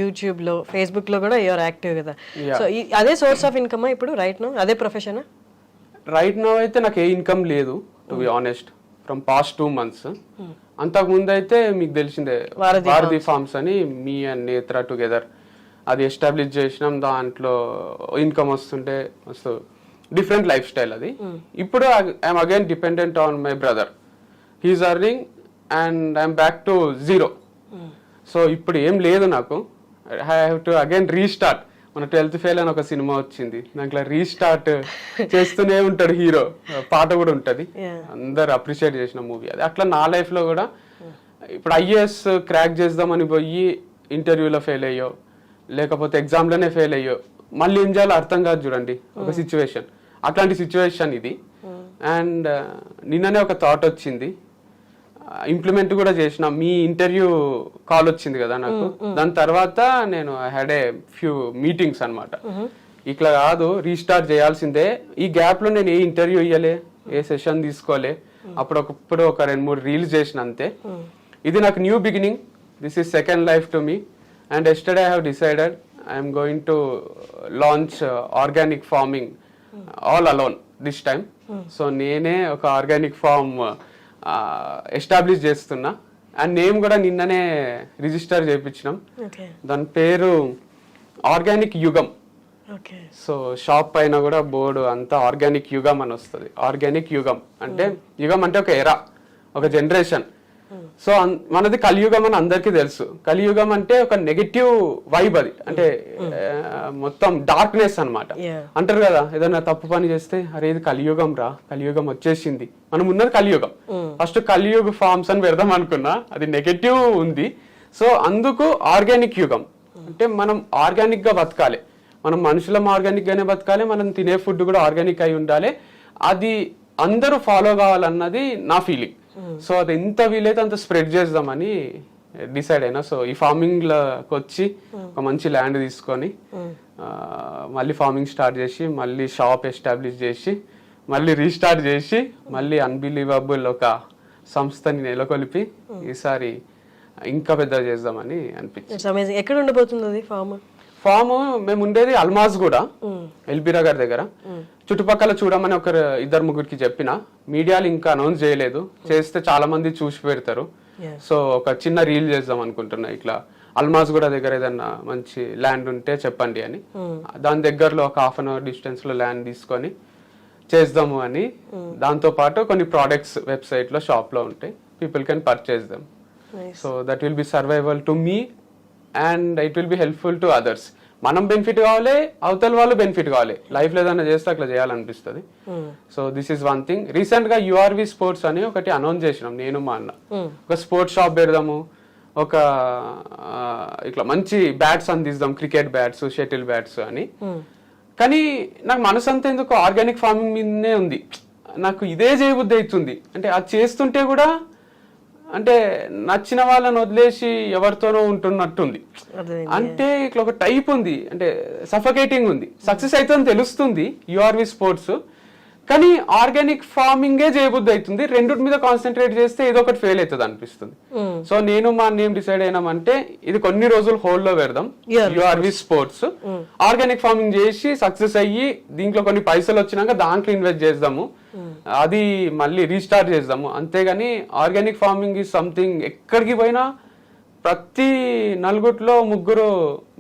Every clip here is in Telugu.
యూట్యూబ్ లో, ఫేస్బుక్ లో కూడా యూఆర్ యాక్టివ్ కదా. Yeah. సో అదే సోర్స్ ఆఫ్ ఇన్కమ్ ఇప్పుడు రైట్ నో, అదే ప్రొఫెషన్? రైట్ నో అయితే నాకు ఏ ఇన్కమ్ లేదు to be honest from past 2 months. అంతకు ముందు అయితే మీకు తెలిసిందే భారతి ఫార్మ్స్ అని మీ అండ్ నేత్ర టుగెదర్ అది ఎస్టాబ్లిష్ చేసినాం. దాంట్లో ఇన్కమ్ వస్తుంటే మస్తు డిఫరెంట్ లైఫ్ స్టైల్ అది. ఇప్పుడు I'm again dependent on my brother, he's earning and I'm back to 0. సో ఇప్పుడు ఏం లేదు నాకు. I have to again restart. మన 12th ఫెయిల్ అని ఒక సినిమా వచ్చింది, దాంట్లో రీస్టార్ట్ చేస్తూనే ఉంటాడు హీరో, పాట కూడా ఉంటది, అందరు అప్రిషియేట్ చేసిన మూవీ అది. అట్లా నా లైఫ్ లో కూడా ఇప్పుడు ఐఏఎస్ క్రాక్ చేద్దామని పోయి ఇంటర్వ్యూలో ఫెయిల్ అయ్యో, లేకపోతే ఎగ్జామ్లోనే ఫెయిల్ అయ్యో, మళ్ళీ ఏం చేయాలో అర్థం కాదు చూడండి ఒక సిచ్యువేషన్. అట్లాంటి సిచ్యువేషన్ ఇది. అండ్ నిన్ననే ఒక థాట్ వచ్చింది, ఇంప్లిమెంట్ కూడా చేసిన. మీ ఇంటర్వ్యూ కాల్ వచ్చింది కదా నాకు, దాని తర్వాత నేను I had a few meetings అనమాట. ఇట్లా కాదు, రీస్టార్ట్ చేయాల్సిందే. ఈ గ్యాప్ లో నేను ఏ ఇంటర్వ్యూ ఇయ్యలే, ఏ సెషన్ తీసుకోలే, అప్పుడప్పుడు ఒక 2-3 రీల్స్ చేసిన అంతే. ఇది నాకు new beginning, this is second life to me. And yesterday I have decided I'm going to launch organic farming all alone this time. So నేనే ఒక ఆర్గానిక్ ఫార్మ్ ఎస్టాబ్లిష్ చేస్తున్నా. అండ్ నేమ్ కూడా నిన్ననే రిజిస్టర్ చేయించినాం. దాని పేరు ఆర్గానిక్ యుగం. సో షాప్ పైన కూడా బోర్డు అంతా ఆర్గానిక్ యుగం అని వస్తుంది. ఆర్గానిక్ యుగం అంటే, యుగం అంటే ఒక ఎరా, ఒక జనరేషన్. సో మనది కలియుగం అని అందరికీ తెలుసు. కలియుగం అంటే ఒక నెగటివ్ వైబ్, అది అంటే మొత్తం డార్క్నెస్ అన్నమాట. అంటారు కదా, ఏదైనా తప్పు పని చేస్తే అరే ఇది కలియుగం రా, కలియుగం వచ్చేసింది, మనం ఉన్నది కలియుగం. ఫస్ట్ కలియుగ ఫార్మ్స్ అని పెడదాం అనుకున్నా, అది నెగటివ్ ఉంది. సో అందుకు ఆర్గానిక్ యుగం అంటే మనం ఆర్గానిక్ గా బతకాలి, మనం మనుషులం ఆర్గానిక్ గానే బతకాలి, మనం తినే ఫుడ్ కూడా ఆర్గానిక్ అయి ఉండాలి, అది అందరూ ఫాలో కావాలన్నది నా ఫీలింగ్. సో అది ఎంత వీలైతే అంత స్ప్రెడ్ చేద్దామని డిసైడ్ అయినా. సో ఈ ఫార్మింగ్ లోకి వచ్చి ఒక మంచి ల్యాండ్ తీసుకొని మళ్ళీ ఫార్మింగ్ స్టార్ట్ చేసి, మళ్ళీ షాప్ ఎస్టాబ్లిష్ చేసి, మళ్ళీ రీస్టార్ట్ చేసి, మళ్ళీ అన్బిలీవబుల్ ఒక సంస్థని నెలకొల్పి ఈసారి ఇంకా పెద్ద చేద్దామని అనిపించింది. ఎక్కడ ఉండబోతుంది అది ఫామ్? మేము ఉండేది అల్మాజ్ కూడా, ఎల్బీరా గారి దగ్గర. చుట్టుపక్కల చూడమని 2-3 చెప్పిన, మీడియాలు ఇంకా అనౌన్స్ చేయలేదు, చేస్తే చాలా మంది చూసి పెడతారు. సో ఒక చిన్న రీల్ చేద్దాం అనుకుంటున్నా, ఇట్లా అల్మాజ్ కూడా దగ్గర ఏదన్నా మంచి ల్యాండ్ ఉంటే చెప్పండి అని. దాని దగ్గరలో ఒక 1/2 hour డిస్టెన్స్ లో ల్యాండ్ తీసుకొని చేద్దాము అని. దాంతో పాటు కొన్ని ప్రోడక్ట్స్ వెబ్సైట్ లో, షాప్ లో ఉంటాయి, people can purchase them. So that will be survival to me and it will be helpful to others. మనం బెనిఫిట్ కావాలి, అవతల వాళ్ళు బెనిఫిట్ కావాలి. లైఫ్ లో ఏదైనా చేస్తే అట్లా చేయాలనిపిస్తుంది. So this is one thing. Recent గా యూఆర్వి స్పోర్ట్స్ అని ఒకటి అనౌన్స్ చేసినాం, నేను మా అన్న. ఒక స్పోర్ట్స్ షాప్ పెడదాము, ఒక ఇట్లా మంచి బ్యాట్స్ అందిస్తాం, క్రికెట్ బ్యాట్స్, షటిల్ బ్యాట్స్ అని. కానీ నాకు మనసు అంతా ఎందుకు ఆర్గానిక్ ఫార్మింగ్ మీదనే ఉంది. నాకు ఇదే చేయబుద్ధి అవుతుంది. అంటే అది చేస్తుంటే కూడా అంటే నచ్చిన వాళ్ళని వదిలేసి ఎవరితోనో ఉంటున్నట్టుంది. అంటే ఇట్లా ఒక టైప్ ఉంది, అంటే సఫకేటింగ్ ఉంది. సక్సెస్ అవుతుందని తెలుస్తుంది యూఆర్వి స్పోర్ట్స్, కానీ ఆర్గానిక్ ఫార్మింగే చేయబుద్ధి అవుతుంది. రెండింటి మీద కాన్సన్ట్రేట్ చేస్తే ఏదో ఒకటి ఫెయిల్ అవుతుంది అనిపిస్తుంది. సో నేను మా నేమ్ డిసైడ్ అయినామంటే ఇది కొన్ని రోజులు హోల్డ్ లో పెడదాం, యూఆర్వి స్పోర్ట్స్. ఆర్గానిక్ ఫార్మింగ్ చేసి సక్సెస్ అయ్యి దీంట్లో కొన్ని పైసలు వచ్చినాక దాంట్లో ఇన్వెస్ట్ చేద్దాము, అది మళ్ళీ రీస్టార్ట్ చేద్దాము. అంతేగాని ఆర్గానిక్ ఫార్మింగ్ ఈజ్ సంథింగ్, ఎక్కడికి పోయినా ప్రతి 4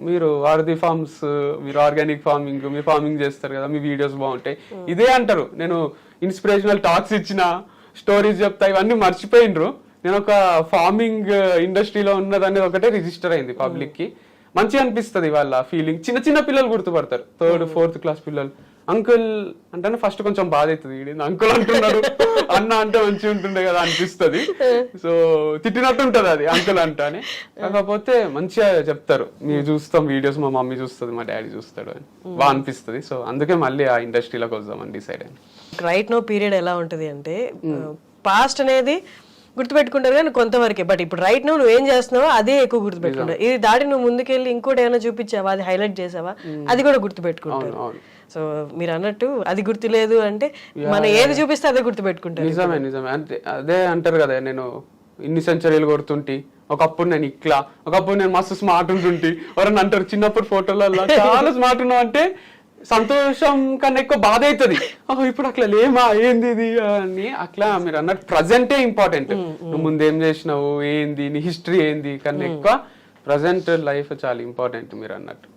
మీరు వారధి ఫార్మ్స్, మీరు ఆర్గానిక్ ఫార్మింగ్, మీరు ఫార్మింగ్ చేస్తారు కదా, మీ వీడియోస్ బాగుంటాయి, ఇదే అంటారు. నేను ఇన్స్పిరేషనల్ టాక్స్ ఇచ్చిన, స్టోరీస్ చెప్తా, ఇవన్నీ మర్చిపోయినరు. నేను ఒక ఫార్మింగ్ ఇండస్ట్రీలో ఉన్నదనేది ఒకటే రిజిస్టర్ అయింది పబ్లిక్ కి. మంచిగా అనిపిస్తుంది వాళ్ళ ఫీలింగ్. చిన్న పిల్లలు గుర్తుపడతారు, 3rd, 4th class పిల్లలు. అంకుల్ అంటే ఫస్ట్ కొంచెం బాధ అవుతుంది, అంకుల్ అంటున్నారు, అన్న అంటే మంచిగా ఉంటుండే కదా అనిపిస్తుంది. సో తిట్టినట్టు ఉంటది అది అంకుల్ అంటానే. కాకపోతే మంచిగా చెప్తారు, మీరు చూస్తాం వీడియోస్, మా మమ్మీ చూస్తుంది, మా డాడీ చూస్తాడు అని బాగా అనిపిస్తుంది. సో అందుకే మళ్ళీ ఆ ఇండస్ట్రీలోకి వద్దామని డిసైడ్ అయ్యాను. రైట్ నో పీరియడ్ ఎలా ఉంటది అంటే, పాస్ట్ అనేది గుర్తుపెట్టుకుంటారు కానీ కొంతవరకే, బట్ ఇప్పుడు రైట్ నువ్వు ఏం చేస్తున్నావో అదే ఎక్కువ గుర్తుపెట్టుకుంటావు. ఇది దాటి నువ్వు ముందుకెళ్ళి ఇంకోటి ఏమైనా చూపించావా, అది హైలైట్ చేసావా, అది కూడా గుర్తుపెట్టుకుంటారు. సో మీరు అన్నట్టు అది గుర్తులేదు అంటే మనం ఏది చూపిస్తే అదే గుర్తుపెట్టుకుంటారు. నిజమే. అంటే అదే అంటారు కదా, నేను ఇన్ని సెంచరీలు కొడుతుంటి ఒకప్పుడు నేను ఇట్లా, ఒకప్పుడు నేను మస్తు స్మార్ట్ ఉంటుంటి, ఎవరన్నా అంటారు చిన్నప్పుడు ఫోటోలలో చాలా స్మార్ట్ ఉన్నావు అంటే సంతోషం కన్నా ఎక్కువ బాధ అవుతుంది. ఇప్పుడు అట్లా లేమా, ఏంది ఇది అని. అట్లా మీరు అన్నట్టు ప్రజెంటే ఇంపార్టెంట్. నువ్వు ముందేం చేసినావు, ఏంది నీ హిస్టరీ ఏంది కన్నా ఎక్కువ ప్రజెంట్ లైఫ్ చాలా ఇంపార్టెంట్ మీరు అన్నట్టు.